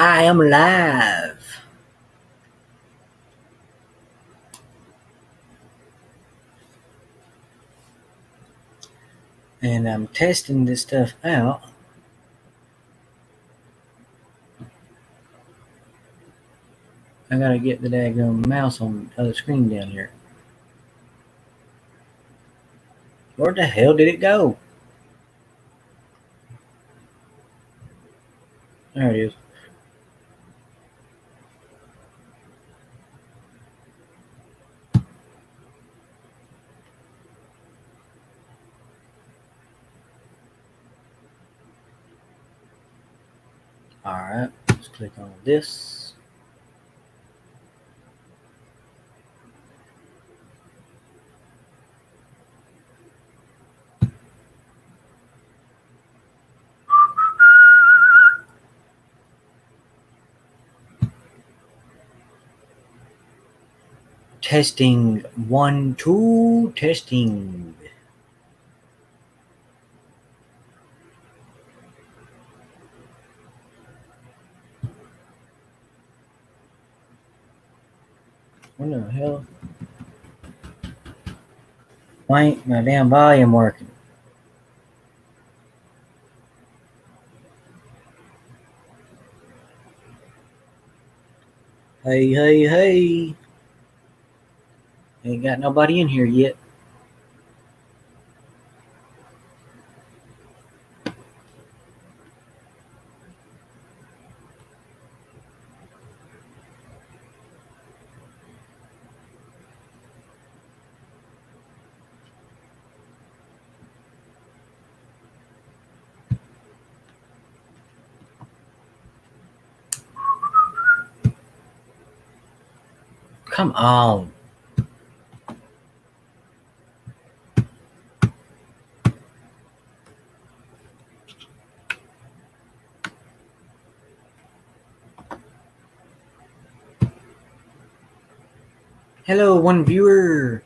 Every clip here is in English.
I am live. And I'm testing this stuff out. I gotta get the daggone mouse on the other screen down here. Where the hell did it go? There it is. Alright, let's click on this. Testing 1, 2, testing. What the hell? Why ain't my damn volume working? Hey, hey, hey. Ain't got nobody in here yet. Come on. Hello, one viewer.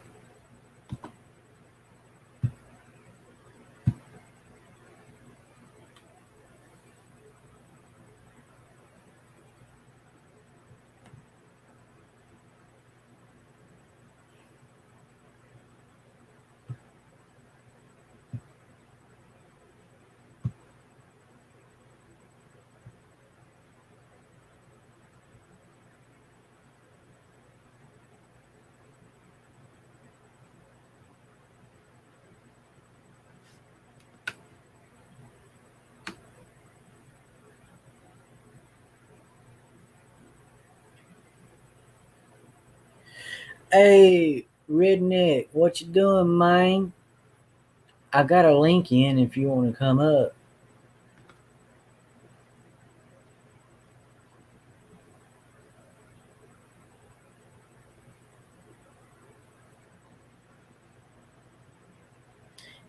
Hey, Redneck, what you doing, man? I got a link in if you want to come up.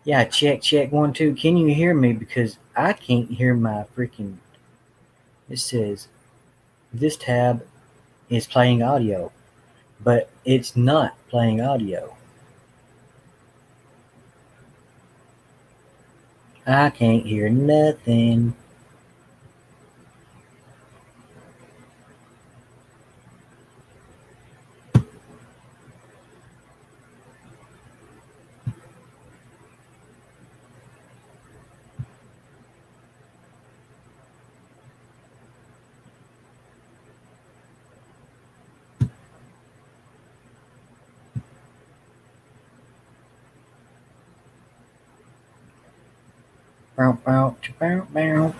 Yeah, check 1, 2. Can you hear me? Because I can't hear my freaking. It says this tab is playing audio, but it's not playing audio. I can't hear nothing. Bow, bow, bow, bow,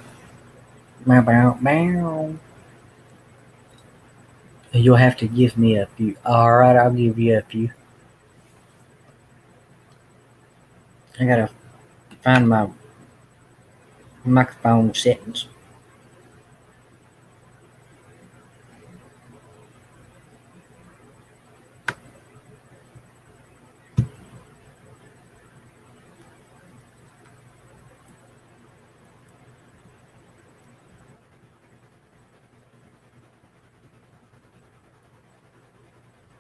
bow, bow, bow. You'll have to give me a few. All right, I'll give you a few. I gotta find my microphone settings.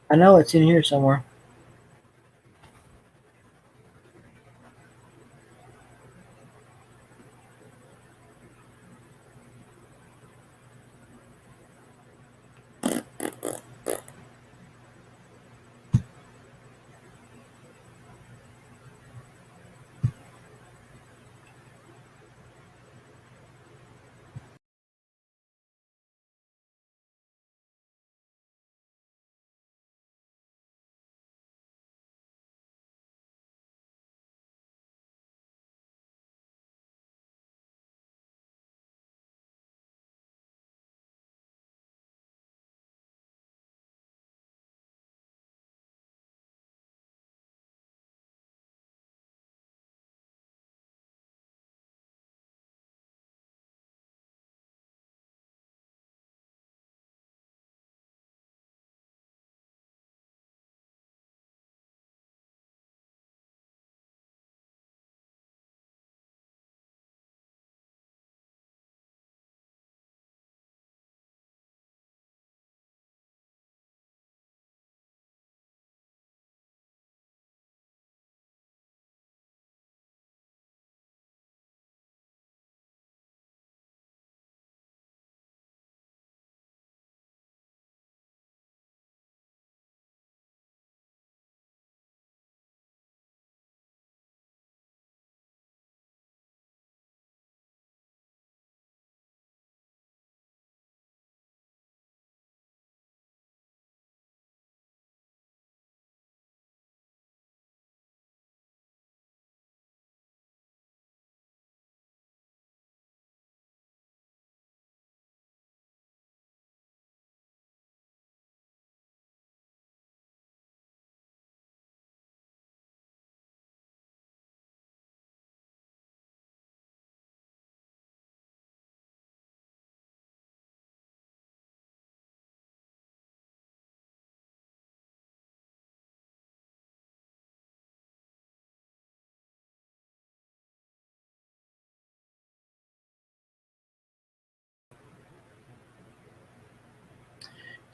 I know it's in here somewhere.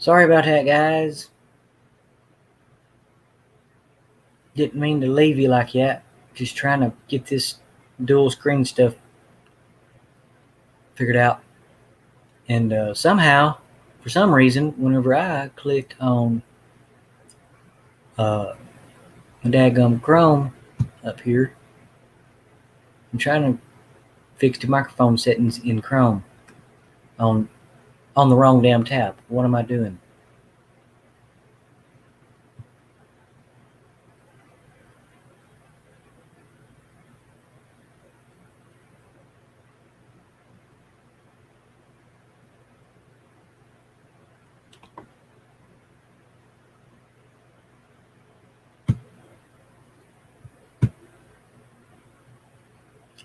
Sorry about that, guys. Didn't mean to leave you like that. Just trying to get this dual screen stuff figured out. And somehow, for some reason, whenever I clicked on my dadgum Chrome up here, I'm trying to fix the microphone settings in Chrome on the wrong damn tab. What am I doing?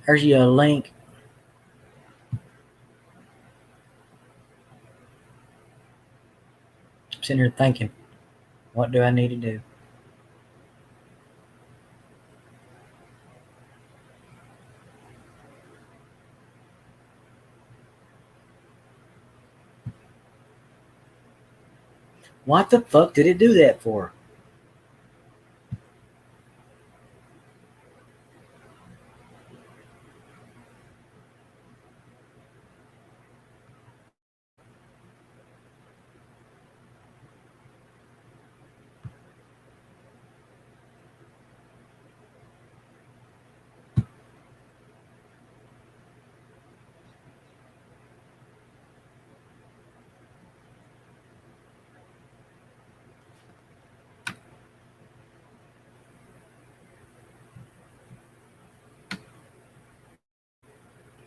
There's your link. I'm sitting here thinking, what do I need to do? What the fuck did it do that for?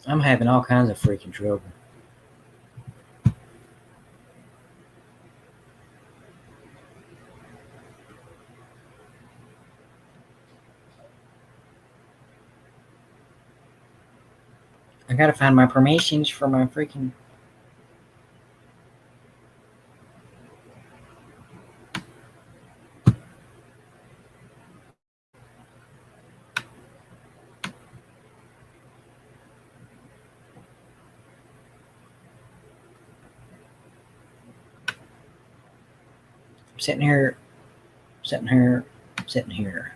I'm having all kinds of freaking trouble. I gotta find my permissions for my freaking. Sitting here, sitting here, sitting here.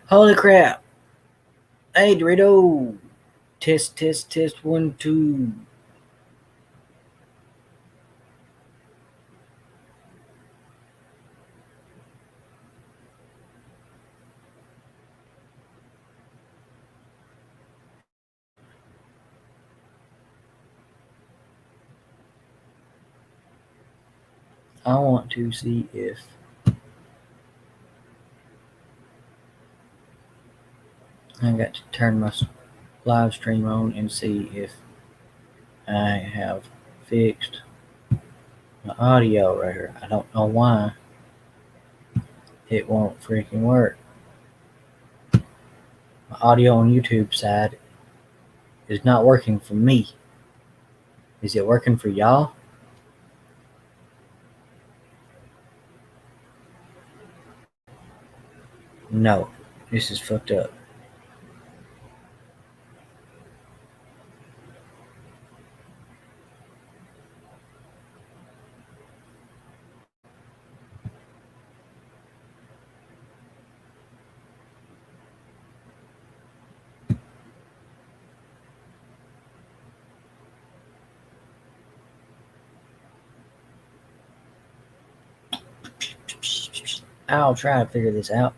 Holy crap! Hey Dorito! Test, test, test, 1, 2. I want to see if I got to turn my live stream on and see if I have fixed my audio right here. I don't know why it won't freaking work. My audio on YouTube side is not working for me. Is it working for y'all? No, this is fucked up. I'll try to figure this out.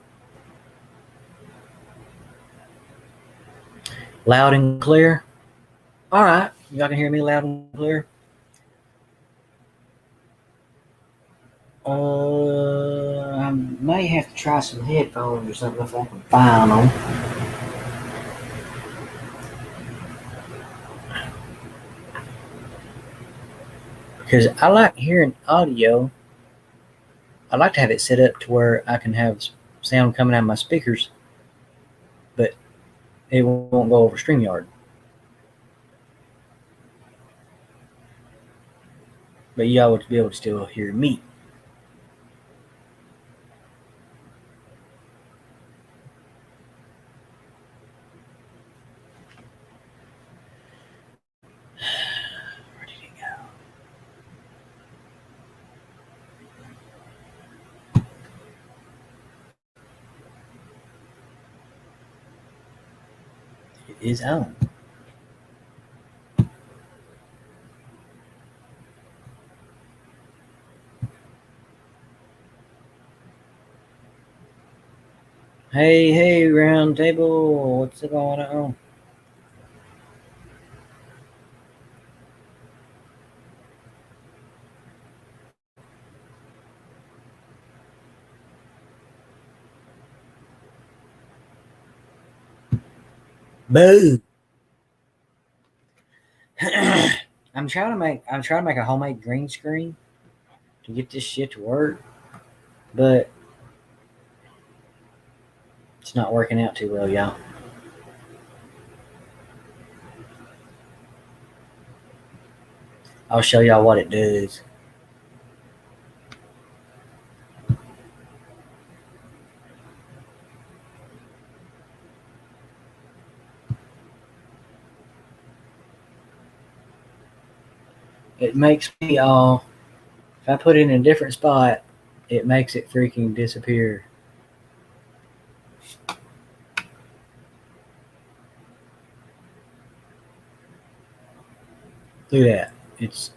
Loud and clear. All right, y'all can hear me loud and clear. I may have to try some headphones or something if I can find them. Because I like hearing audio. I like to have it set up to where I can have sound coming out of my speakers, but it won't go over StreamYard. But y'all would be able to still hear me. Where did it go? It is on. Hey, round table, what's going on? Boo! I'm trying to make a homemade green screen to get this shit to work, but it's not working out too well, y'all. I'll show y'all what it does. It makes me all. If I put it in a different spot, it makes it freaking disappear. Look at that. It's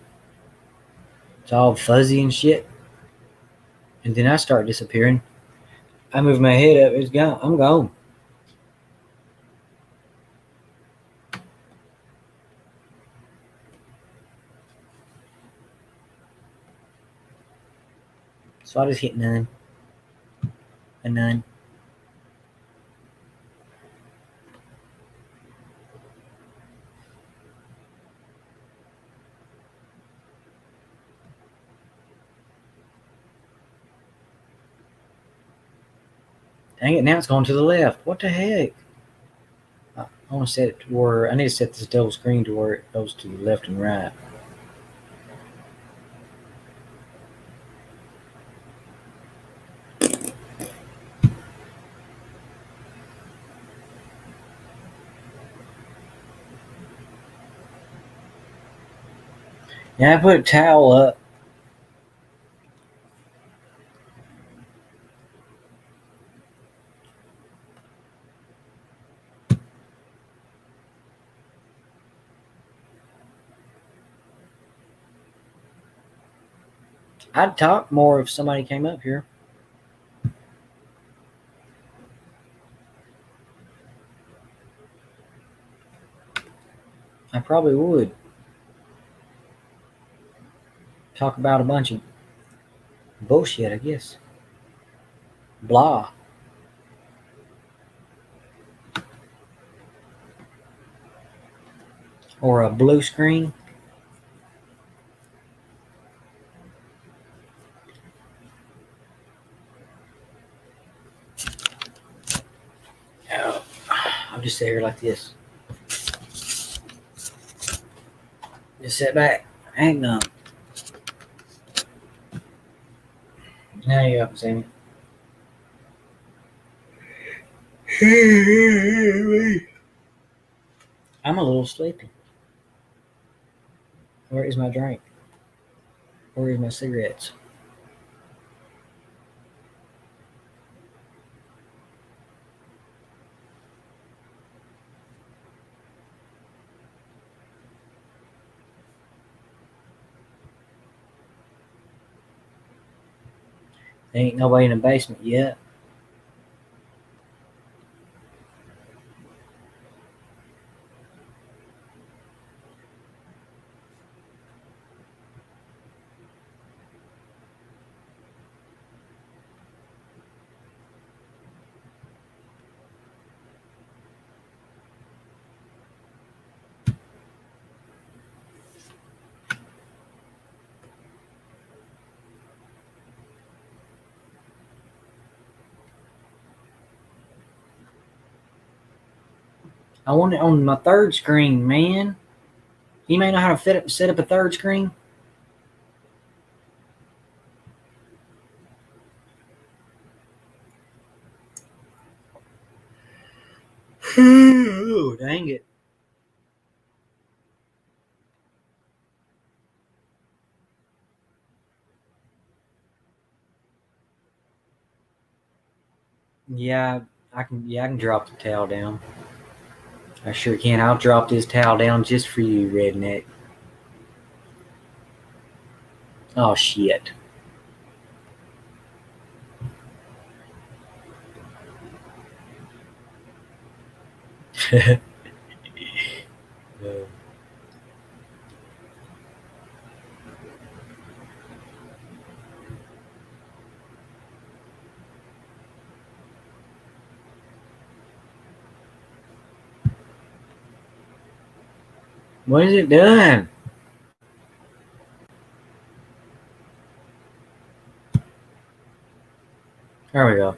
all fuzzy and shit. And then I start disappearing. I move my head up, it's gone. I'm gone. So I just hit none. A none. Dang it, now it's going to the left. What the heck? I want to set it to where I need to set this double screen to where it goes to the left and right. Now I put a towel up. I'd talk more if somebody came up here. I probably would. Talk about a bunch of bullshit, I guess. Blah. Or a blue screen. Oh, I'll just sit here like this. Just sit back. Hang on. Now you up, Sammy. I'm a little sleepy. Where is my drink? Where is my cigarettes? There ain't nobody in the basement yet. I want it on my third screen, man. You may know how to set up a third screen. Oh, dang it. Yeah, I can. Yeah, I can drop the towel down. I sure can. I'll drop this towel down just for you, redneck. Oh shit. What is it done? There we go.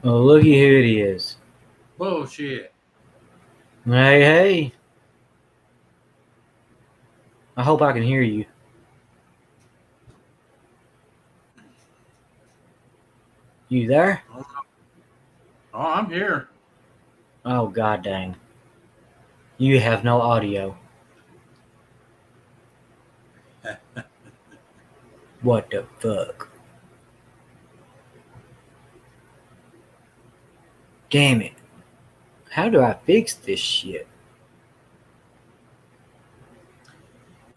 Oh, looky who it is. Bullshit. Hey, hey. I hope I can hear you. You there? Oh, I'm here. Oh, god dang. You have no audio. What the fuck? Damn it. How do I fix this shit?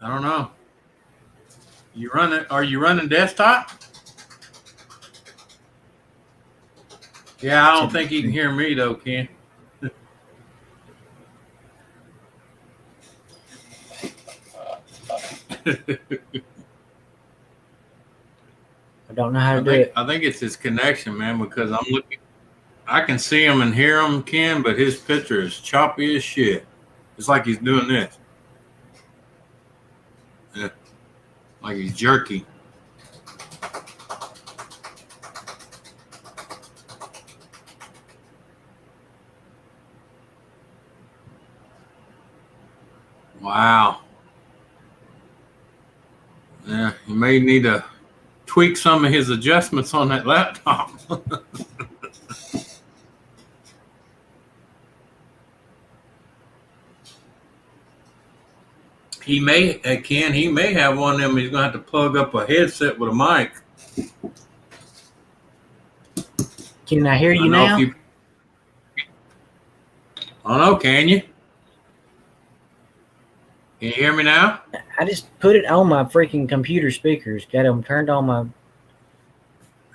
I don't know. Are you running desktop? Yeah, I don't think you can hear me though, Ken. I don't know how to do it. I think it's his connection, man, because I'm looking. I can see him and hear him, Ken, but his picture is choppy as shit. It's like he's doing this. Yeah, like he's jerky. Wow. Yeah, you may need to tweak some of his adjustments on that laptop. He may have one of them. He's gonna have to plug up a headset with a mic. Can I hear you now? I don't know. Can you? Can you hear me now? I just put it on my freaking computer speakers. Got them turned on my... And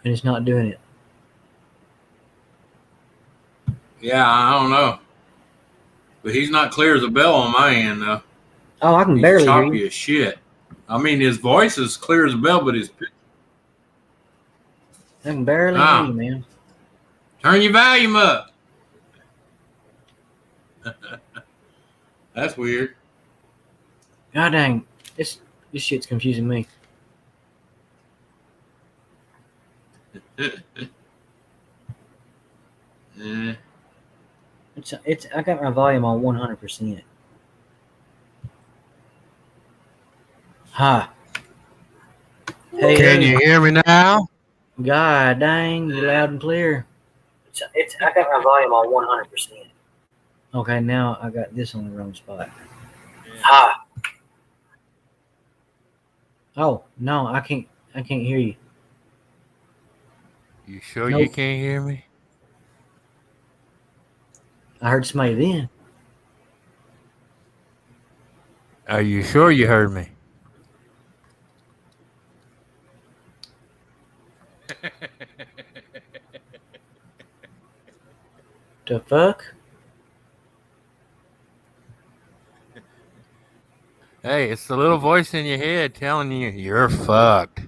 it's not doing it. Yeah, I don't know. But he's not clear as a bell on my end, though. Oh, I can barely hear you. Choppy as shit. I mean, his voice is clear as a bell, but his... I can barely hear you, man. Turn your volume up. That's weird. God dang. This shit's confusing me. I got my volume on 100%. Hi. Hey, can you hear me now? God dang, you're loud and clear. I got my volume on 100%. Okay, now I got this on the wrong spot. Hi. Oh no, I can't hear you. You sure you can't hear me? I heard somebody then. Are you sure you heard me? The fuck? Hey, it's the little voice in your head telling you you're fucked.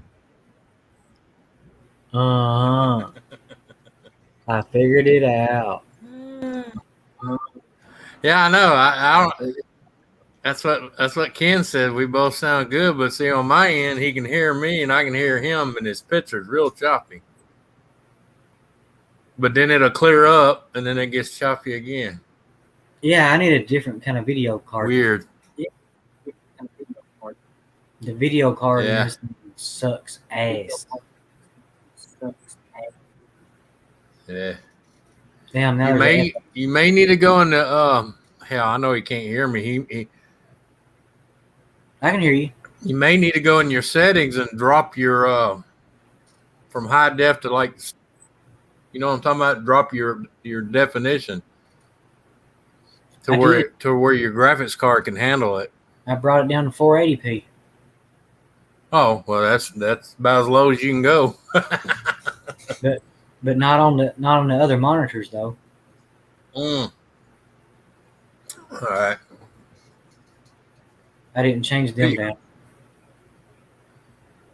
I figured it out. Yeah, I know. That's what Ken said. We both sound good, but see, on my end, he can hear me and I can hear him, and his picture's real choppy. But then it'll clear up, and then it gets choppy again. Yeah, I need a different kind of video card. Weird. The video card Yeah. in this thing sucks ass. Yeah. Damn, now You may need to go into hell. I know he can't hear me. I can hear you. You may need to go in your settings and drop your from high def to like, you know what I'm talking about? Drop your definition to where your graphics card can handle it. I brought it down to 480p. Oh well, that's about as low as you can go. But not on the other monitors though. All right. I didn't change them down.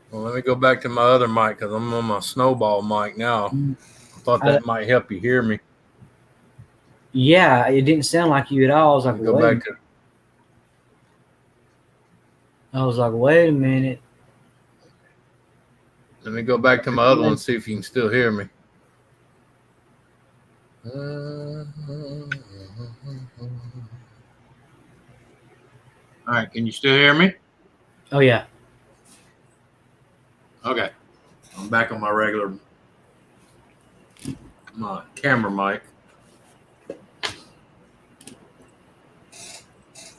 Well, let me go back to my other mic because I'm on my Snowball mic now. I thought that might help you hear me. Yeah, it didn't sound like you at all. I was like, wait a minute. Let me go back to my other one and see if you can still hear me. All right, can you still hear me? Oh yeah. Okay, I'm back on my regular camera mic.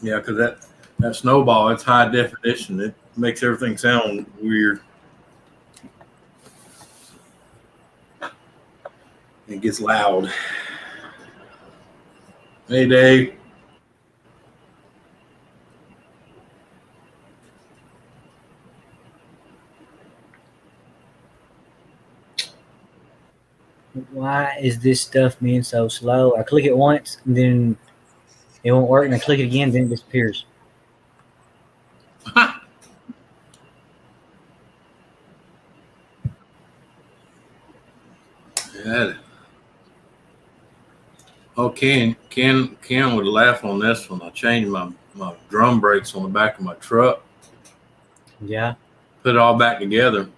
Yeah, because that Snowball, it's high definition. It makes everything sound weird. It gets loud. Hey, Dave. Why is this stuff being so slow? I click it once, and then it won't work, and I click it again, then it disappears. Yeah. Oh, Ken would laugh on this one. I changed my drum brakes on the back of my truck. Yeah. Put it all back together.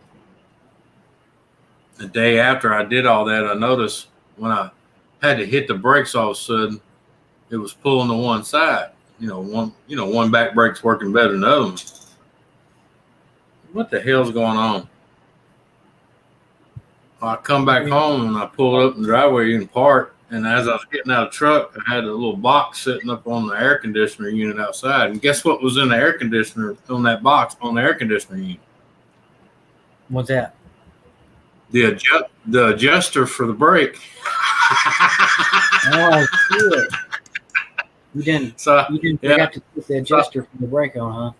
The day after I did all that, I noticed when I had to hit the brakes, all of a sudden, it was pulling to one side. One back brake's working better than the other one. What the hell's going on? I come back home and I pulled up in the driveway and parked. And as I was getting out of the truck, I had a little box sitting up on the air conditioner unit outside. And guess what was in the air conditioner on that box on the air conditioner unit? What's that? The adjuster for the brake. Oh shit! You didn't forget to put the adjuster for the brake on, huh?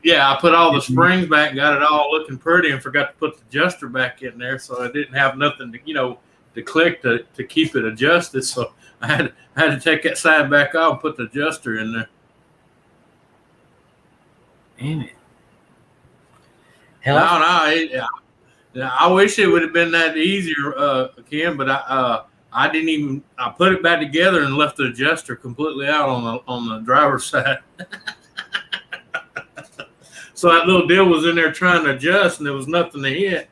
Yeah, I put all the springs back, got it all looking pretty, and forgot to put the adjuster back in there, so I didn't have nothing to click to keep it adjusted. So I had to take that side back off and put the adjuster in there. Damn it! No, I wish it would have been that easier, Ken, but I didn't even. I put it back together and left the adjuster completely out on the driver's side. So that little deal was in there trying to adjust, and there was nothing to hit.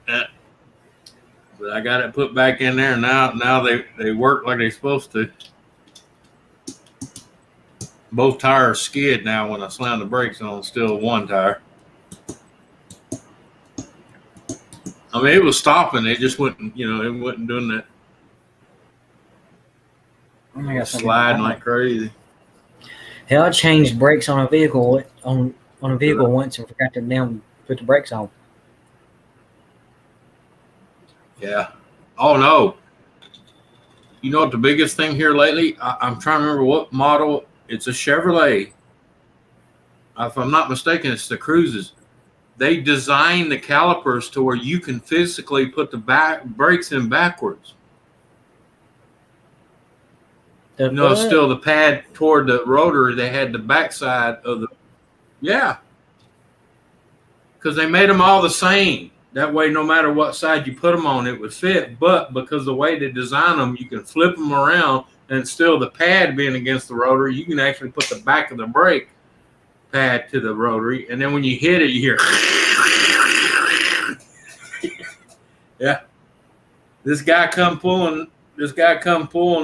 But I got it put back in there, and now they work like they're supposed to. Both tires skid now when I slam the brakes on, still one tire. I mean, it was stopping. It just wouldn't, it wasn't doing that. Sliding like crazy. Hell, I changed brakes on a vehicle once and forgot to put the brakes on. Yeah. Oh no. You know what the biggest thing here lately? I'm trying to remember what model. It's a Chevrolet. If I'm not mistaken, it's the Cruises. They designed the calipers to where you can physically put the brakes in backwards. Still the pad toward the rotor, they had the backside of the, yeah. Because they made them all the same. That way, no matter what side you put them on, it would fit. But because the way they design them, you can flip them around, and still the pad being against the rotary, you can actually put the back of the brake pad to the rotary, and then when you hit it, you hear. Yeah. This guy come pulling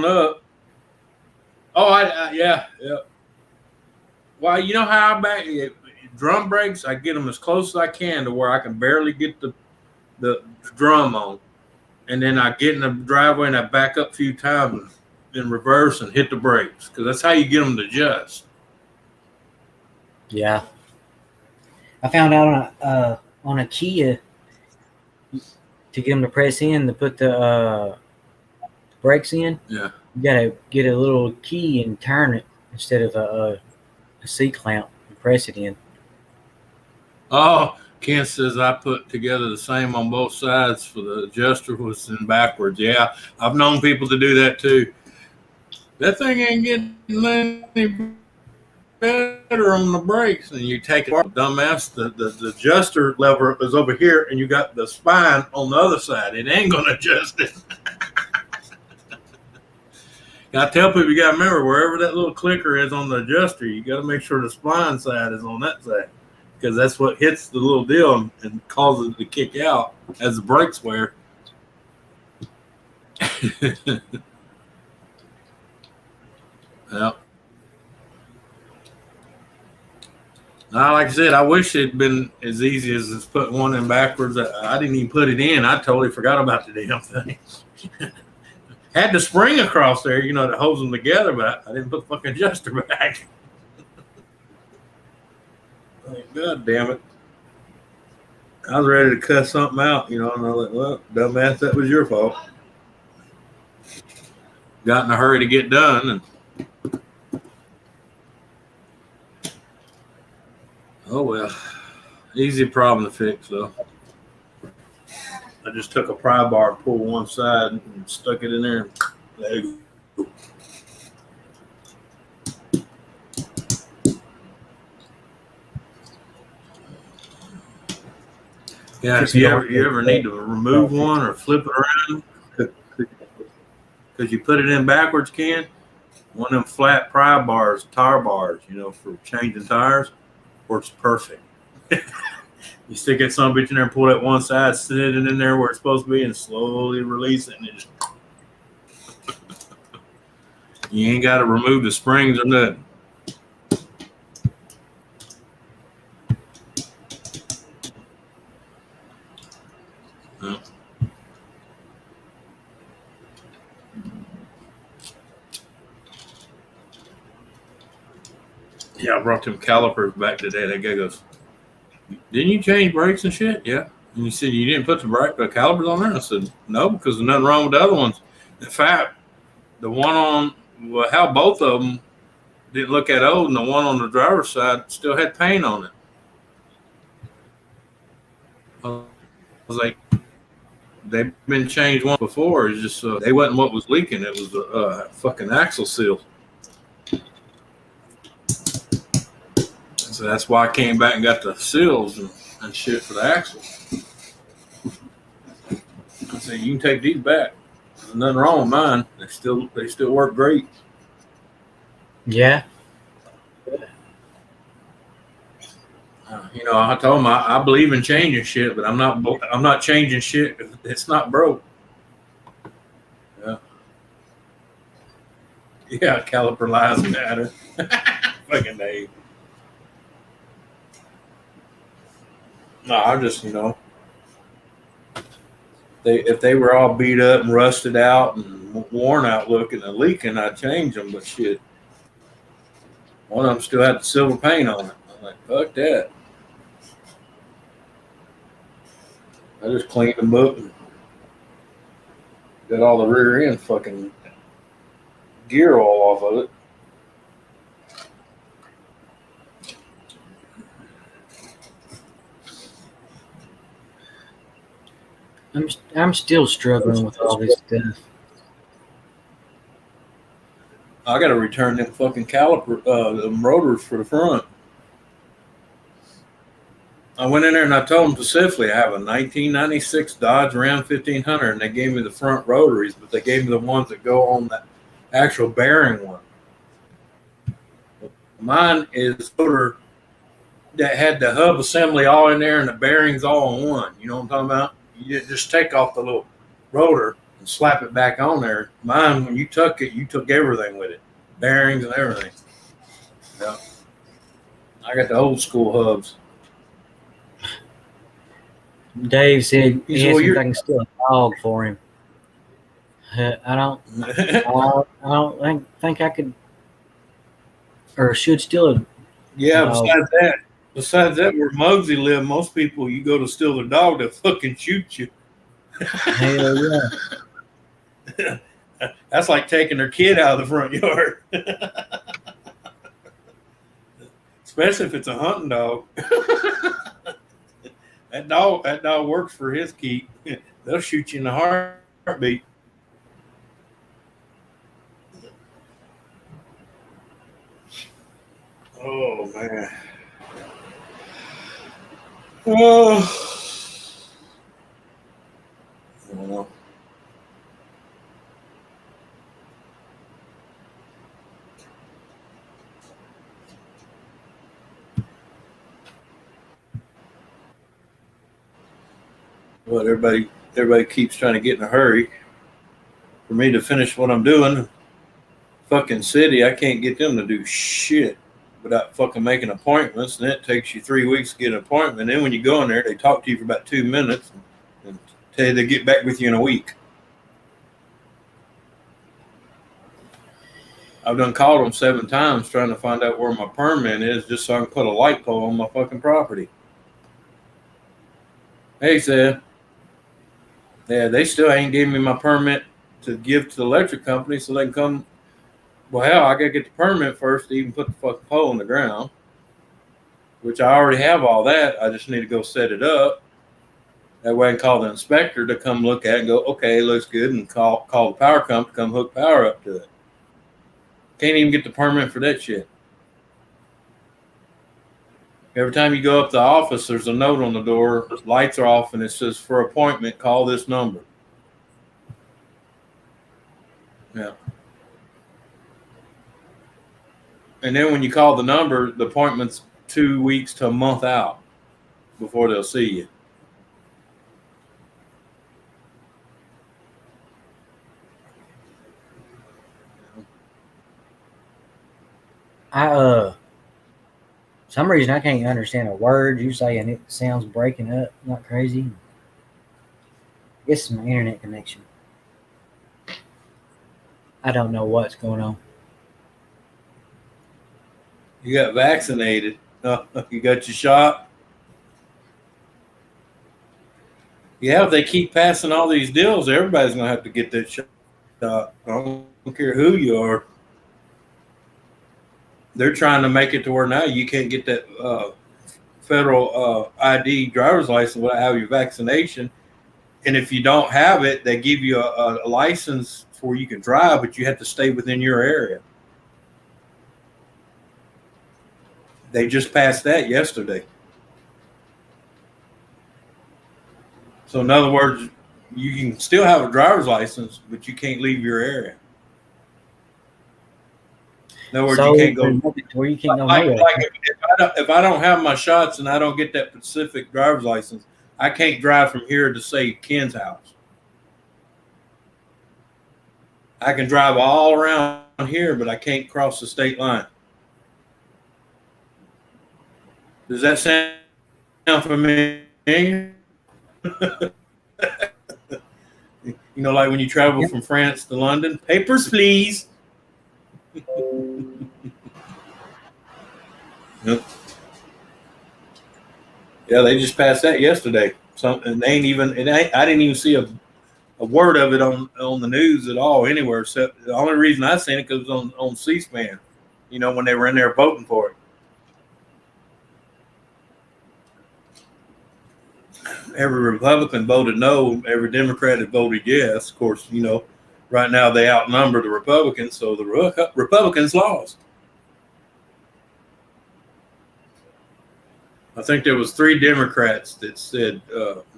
up. Oh, yeah. Well, you know how I back drum brakes? I get them as close as I can to where I can barely get the drum on, and then I get in the driveway and I back up a few times in reverse and hit the brakes because that's how you get them to adjust. Yeah. I found out on a Kia to get them to press in to put the brakes in. Yeah. You gotta get a little key and turn it instead of a C clamp and press it in. Oh, Ken says I put together the same on both sides for the adjuster was in backwards. Yeah, I've known people to do that too. That thing ain't getting any better on the brakes, and you take it, dumbass. The adjuster lever is over here, and you got the spine on the other side. It ain't gonna adjust it. I tell people you gotta remember wherever that little clicker is on the adjuster, you gotta make sure the spline side is on that side because that's what hits the little deal and causes it to kick out as the brakes wear. Yeah. Now, like I said, I wish it'd been as easy as just putting one in backwards. I didn't even put it in. I totally forgot about the damn thing. Had the spring across there, that holds them together, but I didn't put the fucking adjuster back. God damn it. I was ready to cut something out, and I was like, well, dumbass, that was your fault. Got in a hurry to get done, and oh well. Easy problem to fix, though. I just took a pry bar and pulled one side and stuck it in there. There you go. Yeah, if you ever need to remove one or flip it around, because you put it in backwards, Ken, one of them flat pry bars, tire bars, for changing tires, works perfect. You stick that son of a bitch in there and pull that one side, sit it in there where it's supposed to be, and slowly release it. And you ain't got to remove the springs or nothing. Yeah, I brought them calipers back today. That guy goes, didn't you change brakes and shit? Yeah. And he said, you didn't put the calipers on there? I said, no, because there's nothing wrong with the other ones. In fact, the one on, how both of them didn't look that old, and the one on the driver's side still had paint on it. I was like, they've been changed once before. It's just, they wasn't what was leaking. It was the fucking axle seal. So that's why I came back and got the seals and shit for the axle. I said, you can take these back. There's nothing wrong with mine. They still work great. Yeah. I told him I believe in changing shit, but I'm not changing shit if it's not broke. Yeah, caliper lies matter. Fucking Dave. No, I just, if they were all beat up and rusted out and worn out looking and leaking, I'd change them. But shit, one of them still had the silver paint on it. I'm like, fuck that. I just cleaned them up and got all the rear end fucking gear all off of it. I'm still struggling with all this stuff. I got to return them fucking caliper, them rotors for the front. I went in there and I told them specifically I have a 1996 Dodge Ram 1500, and they gave me the front rotaries, but they gave me the ones that go on the actual bearing one. Mine is rotor that had the hub assembly all in there and the bearings all in one. You know what I'm talking about? You just take off the little rotor and slap it back on there. Mine, when you took it, you took everything with it, bearings and everything. Yeah. I got the old school hubs. Dave said He he said, asked well, me if you're I can steal a dog for him. I don't think I could or should steal a yeah, dog. besides that, where Muggsy lived, most people, you go to steal their dog, they'll fucking shoot you. Hell yeah. That's like taking their kid out of the front yard. Especially if it's a hunting dog. That dog works for his keep. They'll shoot you in the heartbeat. Oh man. Oh. I don't know. Well, everybody keeps trying to get in a hurry for me to finish what I'm doing. Fucking city, I can't get them to do shit without fucking making appointments, and it takes you 3 weeks to get an appointment. And then when you go in there, they talk to you for about 2 minutes and tell you they get back with you in a week. I've done called them 7 times trying to find out where my permit is just so I can put a light pole on my fucking property. Hey, said, yeah, they still ain't giving me my permit to give to the electric company so they can come. Well, hell, I got to get the permit first to even put the fucking pole in the ground, which I already have all that. I just need to go set it up. That way I can call the inspector to come look at it and go, okay, it looks good, and call the power company to come hook power up to it. Can't even get the permit for that shit. Every time you go up to the office, there's a note on the door, lights are off, and it says, for appointment, call this number. Yeah. And then when you call the number, the appointment's 2 weeks to a month out before they'll see you. Some reason I can't understand a word you say and it sounds breaking up. Not crazy. I guess it's my internet connection. I don't know what's going on. You got vaccinated. You got your shot. Yeah, if they keep passing all these deals, everybody's going to have to get that shot. I don't care who you are. They're trying to make it to where now you can't get that federal ID driver's license without having your vaccination. And if you don't have it, they give you a license for you can drive, but you have to stay within your area. They just passed that yesterday. So in other words, you can still have a driver's license, but you can't leave your area. In other words, So you can't go where you can't go like nowhere. if I don't have my shots and I don't get that specific driver's license, I can't drive from here to say Ken's house. I can drive all around here, but I can't cross the state line. Does that sound familiar? You know, like when you travel from France to London, papers, please. Yep. Yeah, they just passed that yesterday. And I didn't even see a word of it on the news at all anywhere. Except the only reason I seen it because it was on C-SPAN. You know, when they were in there voting for it. Every Republican voted no. Every Democrat had voted yes. Of course, you know, right now they outnumber the Republicans, so the Republicans lost. I think there was 3 Democrats that said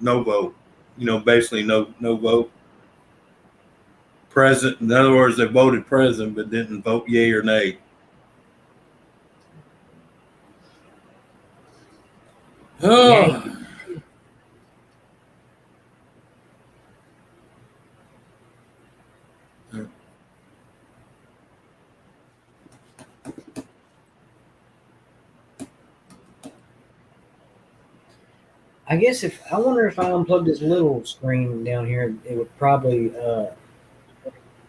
no vote. Basically no vote. President. In other words, they voted president but didn't vote yay or nay. Oh. I guess I wonder if I unplug this little screen down here, it would probably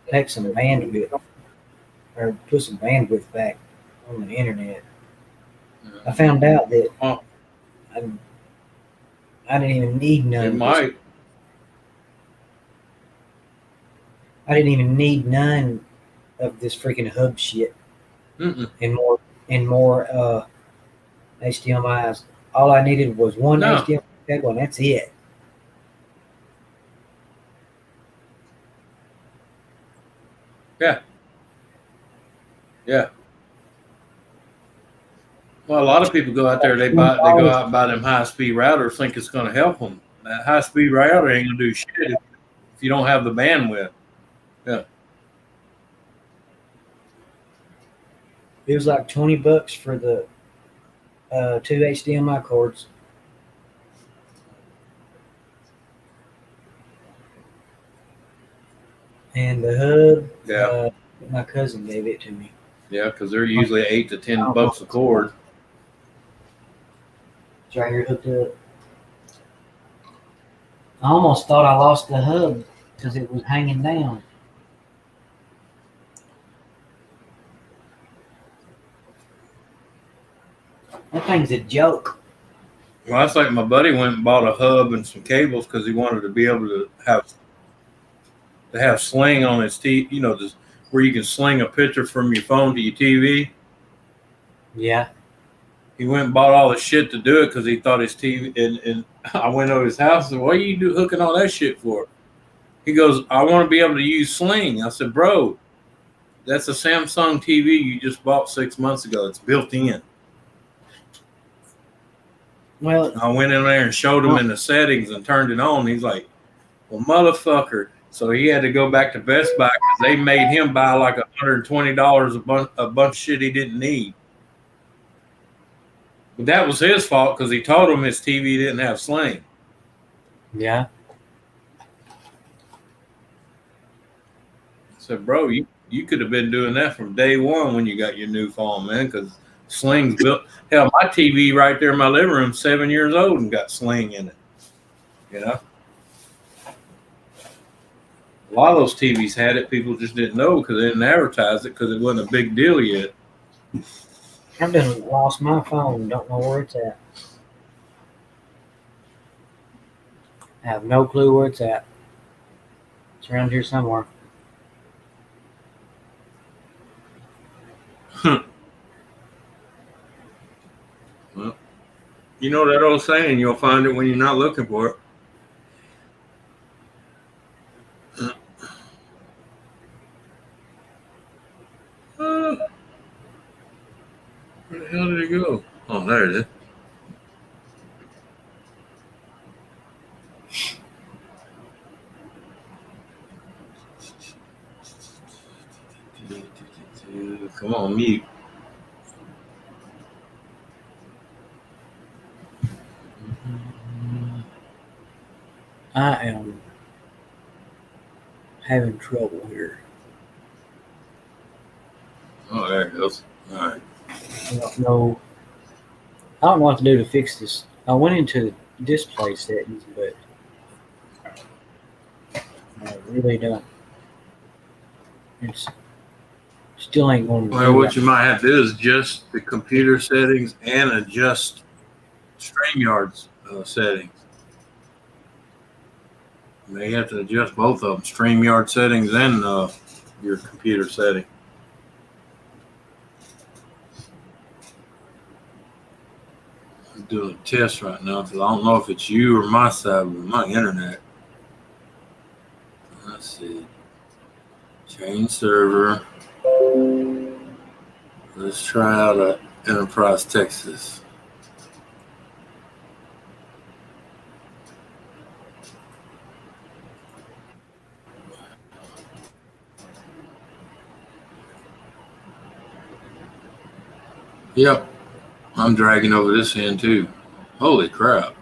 take some bandwidth or put some bandwidth back on the internet. I found out that I didn't even need none. It might. I didn't even need none of this freaking hub shit. Mm-mm. and more HDMI's. All I needed was one HDMI cable, and that's it. Yeah. Well, a lot of people go out there. They go out and buy them high-speed routers, think it's going to help them. That high-speed router ain't going to do shit if you don't have the bandwidth. Yeah. It was like $20 for the 2 HDMI cords. And the hub, my cousin gave it to me. Yeah, because they're usually $8 to $10 a cord. It's right here hooked up. I almost thought I lost the hub because it was hanging down. That thing's a joke. Well, that's like my buddy went and bought a hub and some cables because he wanted to be able to have sling on his TV, just where you can sling a picture from your phone to your TV. Yeah. He went and bought all the shit to do it because he thought his TV. And I went over his house and said, "What are you hooking all that shit for?" He goes, "I want to be able to use Sling." I said, "Bro, that's a Samsung TV you just bought 6 months ago. It's built in." Well, I went in there and showed him in the settings and turned it on. He's like, "Well, motherfucker." So he had to go back to Best Buy because they made him buy like $120 a bunch of shit he didn't need. But that was his fault because he told him his TV didn't have Sling. Yeah. I said, "Bro, you could have been doing that from day one when you got your new phone, man, because Sling's built." Hell, my TV right there in my living room, 7 years old and got Sling in it. A lot of those TVs had it. People just didn't know because they didn't advertise it because it wasn't a big deal yet. I've done lost my phone. Don't know where it's at. I have no clue where it's at. It's around here somewhere. Well, you know that old saying, you'll find it when you're not looking for it. Where the hell did it go? Oh, there it is. Come on, mute. I am having trouble here. Oh, there it goes. All right. I don't know what to do to fix this. I went into the display settings, but I really don't. It's still ain't going to. Well, what you might have to do is adjust the computer settings and adjust StreamYard's settings. You may have to adjust both of them, StreamYard settings and your computer setting. I'm doing a test right now because I don't know if it's you or my side with my internet. Let's see. Change server. Let's try out Enterprise, Texas. Yep. I'm dragging over this end too. Holy crap.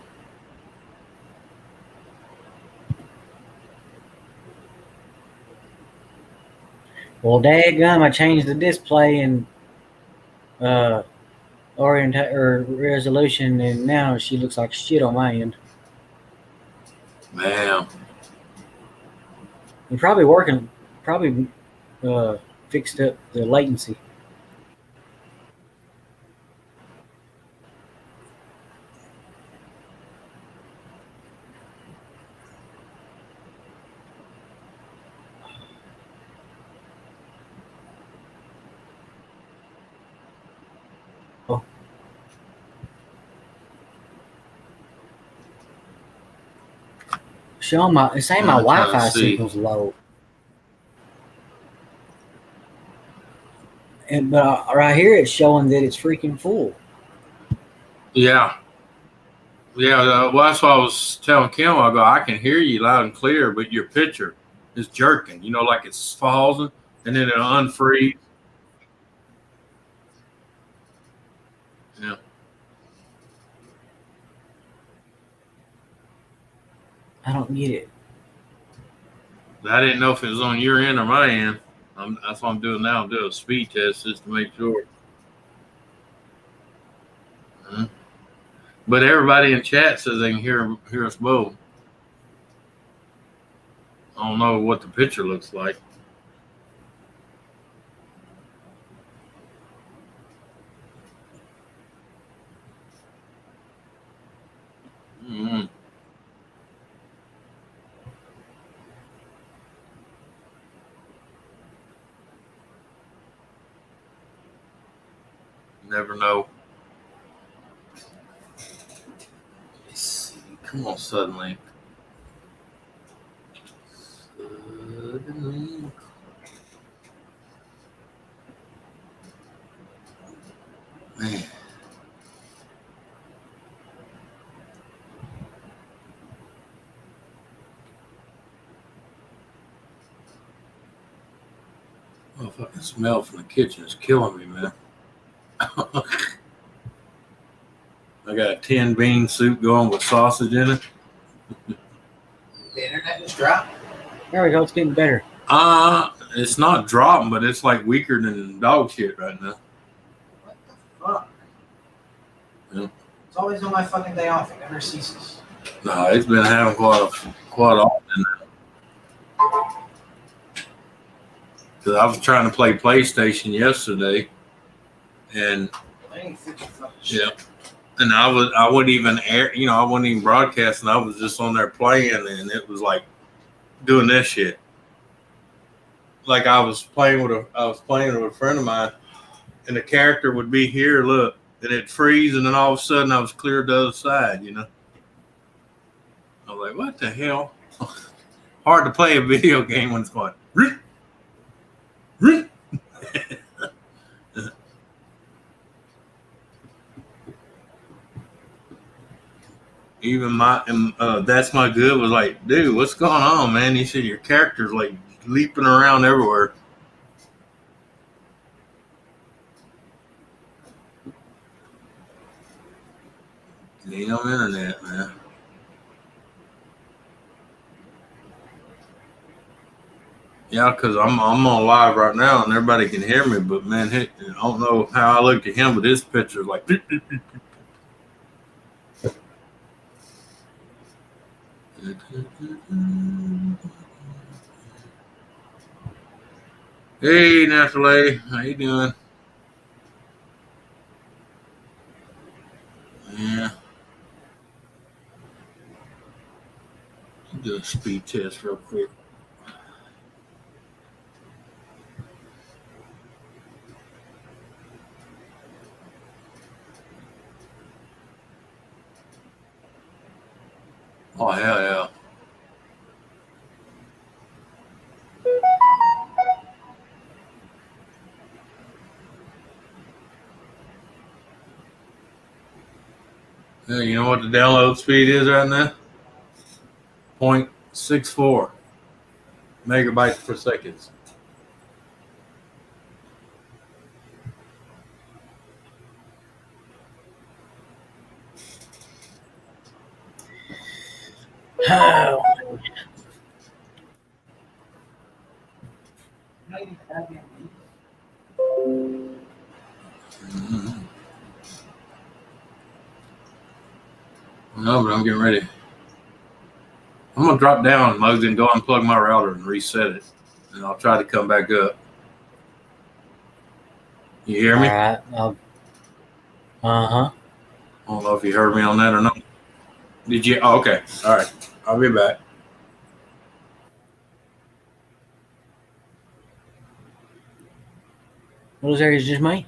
Well, daggum, I changed the display and or resolution, and now she looks like shit on my end. Man. And probably fixed up the latency. Oh. It's saying my I'm trying to Wi-Fi see. signal's low. But right here it's showing that it's freaking full. Yeah. Yeah, well, that's why I was telling Kim. I go, I can hear you loud and clear, but your picture is jerking. You know, like it's pausing and then it'll unfreeze. Yeah, I don't get it. I didn't know if it was on your end or my end. That's what I'm doing now. I'm doing a speed test just to make sure. Mhm. But everybody in chat says they can hear us both. I don't know what the picture looks like. Mm-hmm. Never know. Let's see. Come on, suddenly. Man. Oh, fucking smell from the kitchen is killing me, man. I got a 10 bean soup going with sausage in it. The internet was dropping. There we go. It's getting better. It's not dropping, but it's like weaker than dog shit right now. What the fuck? Yeah. It's always on my fucking day off. It never ceases. No, it's been having quite often. Because I was trying to play PlayStation yesterday, and I ain't fixing fucking shit. yeah, and I wouldn't even air, I wasn't even broadcasting. I was just on there playing, and it was like doing this shit. Like I was playing with a friend of mine, and the character would be here, look, and it'd freeze, and then all of a sudden I was clear to the other side, I was like, what the hell? Hard to play a video game when it's going, even that's my good was like, dude, what's going on, man? He said your character's like leaping around everywhere. Damn internet, man. Yeah, because I'm on live right now and everybody can hear me, but man, I don't know how I look at him, but his picture's like. Hey, Natalie, how you doing? Yeah. Do a speed test real quick. Oh, hell yeah. Hey, you know what the download speed is right now? 0.64 megabytes per second. Oh, No, but I'm getting ready. I'm gonna drop down, Muggsy, and go unplug my router and reset it, and I'll try to come back up. You hear all me? right. Uh-huh. I don't know if you heard me on that or not. Did you? Oh, okay. All right. I'll be back. Those areas just me.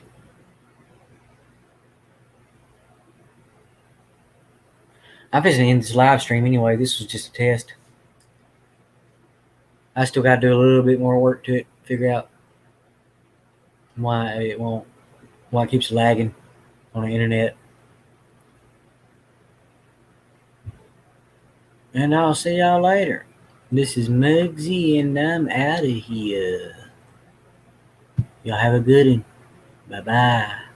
I'm just in this live stream anyway. This was just a test. I still got to do a little bit more work to it, figure out why it keeps lagging on the internet. And I'll see y'all later. This is Muggsy, and I'm out of here. Y'all have a good one. Bye-bye.